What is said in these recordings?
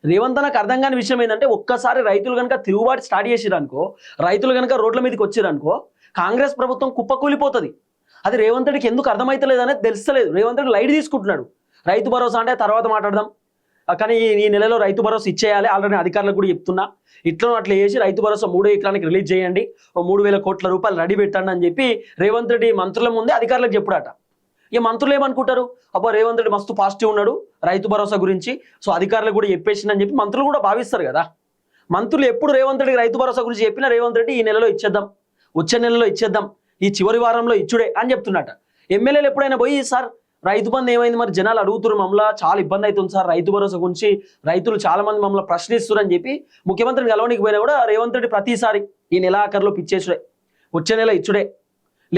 రేవంత్ అన్నకు అర్థం కాని విషయం ఏంటంటే ఒక్కసారి రైతులు కనుక తిరుగుబాటు స్టార్ట్ చేసిరనుకో, రైతులు కనుక రోడ్ల మీదకి వచ్చిరనుకో కాంగ్రెస్ ప్రభుత్వం కుప్పకూలిపోతుంది. అది రేవంత్ రెడ్డికి ఎందుకు అర్థమైతలేదు అనేది తెలుస్తలేదు. రేవంత్ రెడ్డి లైట్ తీసుకుంటున్నాడు. రైతు భరోసా అంటే తర్వాత మాట్లాడదాం, కానీ ఈ నెలలో రైతు భరోసా ఇచ్చేయాలి. ఆల్రెడీ అధికారులకు కూడా చెప్తున్నా, ఇట్లా అట్లా చేసి రైతు భరోసా 3 ఎకరానికి రిలీజ్ చేయండి, 3,000 కోట్ల రూపాయలు రెడీ పెట్టండి అని చెప్పి రేవంత్ రెడ్డి మంత్రుల ముందే అధికారులకు చెప్పుడాట. ఇక మంత్రులు ఏమనుకుంటారు, అబ్బా రేవంత్ రెడ్డి మస్తు పాజిటివ్ ఉన్నాడు రైతు భరోసా గురించి, సో అధికారులకు కూడా చెప్పేసిందని చెప్పి మంత్రులు కూడా భావిస్తారు కదా. మంత్రులు ఎప్పుడు రేవంత్ రెడ్డికి రైతు భరోసా గురించి చెప్పినా రేవంత్ రెడ్డి ఈ నెలలో ఇచ్చేద్దాం, వచ్చే నెలలో ఇచ్చేద్దాం, ఈ చివరి వారంలో ఇచ్చుడే అని చెప్తున్నట. ఎమ్మెల్యేలు ఎప్పుడైనా పోయి సార్ రైతు బంధు ఏమైంది, మరి జనాలు అడుగుతున్నారు, మమ్మల్ని చాలా ఇబ్బంది అవుతుంది సార్ రైతు భరోసా గురించి, రైతులు చాలా మంది మమ్మల్ని ప్రశ్నిస్తున్నారు అని చెప్పి ముఖ్యమంత్రిని కలవడానికి పోయినా కూడా రేవంత్ రెడ్డి ప్రతిసారి ఈ నెలాఖరులో పిచ్చేసుడే, వచ్చే నెల ఇచ్చుడే,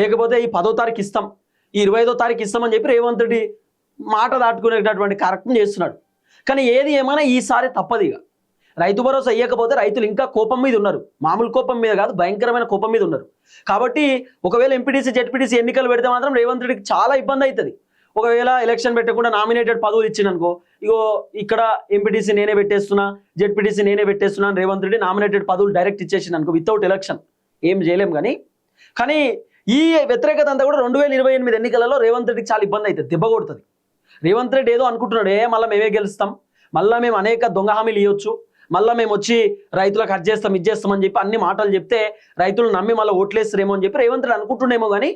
లేకపోతే ఈ 10వ తారీఖు ఇస్తాం, ఈ 25వ తారీఖు ఇస్తామని చెప్పి రేవంత్ రెడ్డి మాట దాటుకునేటటువంటి కార్యక్రమం చేస్తున్నాడు. కానీ ఏది ఏమైనా ఈసారి తప్పదు. ఇక రైతు భరోసా ఇవ్వకపోతే రైతులు ఇంకా కోపం మీద ఉన్నారు, మామూలు కోపం మీద కాదు, భయంకరమైన కోపం మీద ఉన్నారు. కాబట్టి ఒకవేళ ఎంపీటీసీ జెడ్పీటీసీ ఎన్నికలు పెడితే మాత్రం రేవంత్ రెడ్డికి చాలా ఇబ్బంది అవుతుంది. ఒకవేళ ఎలక్షన్ పెట్టకుండా నామినేటెడ్ పదవులు ఇచ్చిందనుకో, ఇగో ఇక్కడ ఎంపీటీసీ నేనే పెట్టేస్తున్నా, జెడ్పీటీసీ నేనే పెట్టేస్తున్నా అని రేవంత్ రెడ్డి నామినేటెడ్ పదవులు డైరెక్ట్ ఇచ్చేసింది అనుకో, వితౌట్ ఎలక్షన్ ఏం చేయలేం. కానీ ఈ వ్యతిరేకత అంతా కూడా 2028 ఎన్నికలలో రేవంత్ రెడ్డికి చాలా ఇబ్బంది అవుతుంది, దెబ్బ కొడుతుంది. రేవంత్ రెడ్డి ఏదో అనుకుంటున్నాడు, మళ్ళీ మేమే గెలుస్తాం, మళ్ళీ మేము అనేక దొంగ హామీలు ఇవ్వచ్చు, మళ్ళీ మేము వచ్చి రైతులకు అది చేస్తాం ఇది చేస్తామని చెప్పి అన్ని మాటలు చెప్తే రైతులు నమ్మి మళ్ళీ ఓట్లేస్తారేమో అని చెప్పి రేవంత్ రెడ్డి అనుకుంటుండేమో. కానీ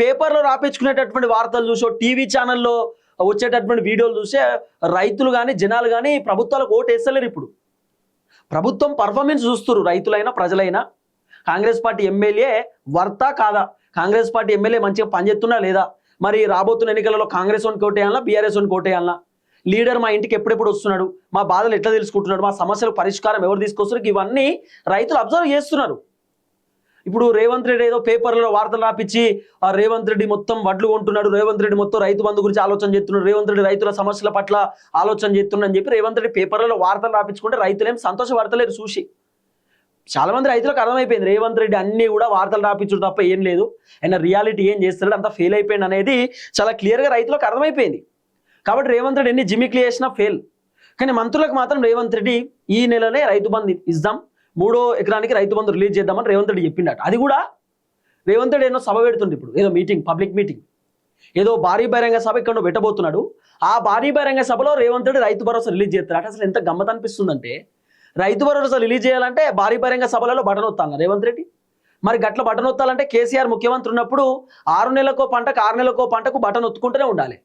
పేపర్లో రాపించుకునేటటువంటి వార్తలు చూసో, టీవీ ఛానల్లో వచ్చేటటువంటి వీడియోలు చూసే రైతులు కానీ జనాలు కానీ ప్రభుత్వాలకు ఓటు వేస్తలేరు. ఇప్పుడు ప్రభుత్వం పర్ఫార్మెన్స్ చూస్తున్నారు రైతులైనా ప్రజలైనా. కాంగ్రెస్ పార్టీ ఎమ్మెల్యే వర్తా కాదా, కాంగ్రెస్ పార్టీ ఎమ్మెల్యే మంచిగా పనిచేస్తున్నా లేదా, మరి రాబోతున్న ఎన్నికలలో కాంగ్రెస్ వానికి ఓటేయాలన్నా బీఆర్ఎస్ వానికి ఓటేయాలన్నా, లీడర్ మా ఇంటికి ఎప్పుడెప్పుడు వస్తున్నాడు, మా బాధలు ఎట్లా తెలుసుకుంటున్నాడు, మా సమస్యల పరిష్కారం ఎవరు తీసుకొస్తున్నారు, ఇవన్నీ రైతులు అబ్జర్వ్ చేస్తున్నారు. ఇప్పుడు రేవంత్ రెడ్డి ఏదో పేపర్లలో వార్తలు రాపించి రేవంత్ రెడ్డి మొత్తం వడ్లు కొంటున్నాడు, రేవంత్ రెడ్డి మొత్తం రైతు బంధు గురించి ఆలోచన చేస్తున్నాడు, రేవంత్ రెడ్డి రైతుల సమస్యల పట్ల ఆలోచన చేస్తున్నాడు అని చెప్పి రేవంత్ రెడ్డి పేపర్లలో వార్తలు రాపించుకుంటే రైతులేం సంతోషపడతలేరు చూసి. చాలా మంది రైతులకు అర్థమైపోయింది రేవంత్ రెడ్డి అన్ని కూడా వార్తలు రాపించడం తప్ప ఏం లేదు, ఆయన రియాలిటీ ఏం చేస్తున్నాడు, అంతా ఫెయిల్ అయిపోయింది అనేది చాలా క్లియర్గా రైతులకు అర్థమైపోయింది. కాబట్టి రేవంత్ రెడ్డి ఎన్ని జిమిక్లు చేసినా ఫెయిల్. కానీ మంత్రులకు మాత్రం రేవంత్ రెడ్డి ఈ నెలనే రైతు బంధు ఇద్దాం, 3వ ఎకరానికి రైతు బంధు రిలీజ్ చేద్దామని రేవంత్ రెడ్డి చెప్పిండట. అది కూడా రేవంత్ రెడ్డి ఏదో సభ పెడుతుంది ఇప్పుడు, ఏదో మీటింగ్, పబ్లిక్ మీటింగ్, ఏదో భారీ బహిరంగ సభ ఇక్కడ పెట్టబోతున్నాడు. ఆ భారీ బహిరంగ సభలో రేవంత్ రెడ్డి రైతు భరోసా రిలీజ్ చేస్తాడు. అసలు ఎంత గమ్మత్ అనిపిస్తుందంటే, రైతు భరోసా రిలీజ్ చేయాలంటే భారీ బహిరంగ సభలలో బటన్ వస్తాను రేవంత్ రెడ్డి. మరి గట్ల బటన్ వత్తాలంటే కేసీఆర్ ముఖ్యమంత్రి ఉన్నప్పుడు 6 నెలలకో పంటకు 6 నెలలకో పంటకు బటన్ ఒత్తుకుంటూనే ఉండాలి.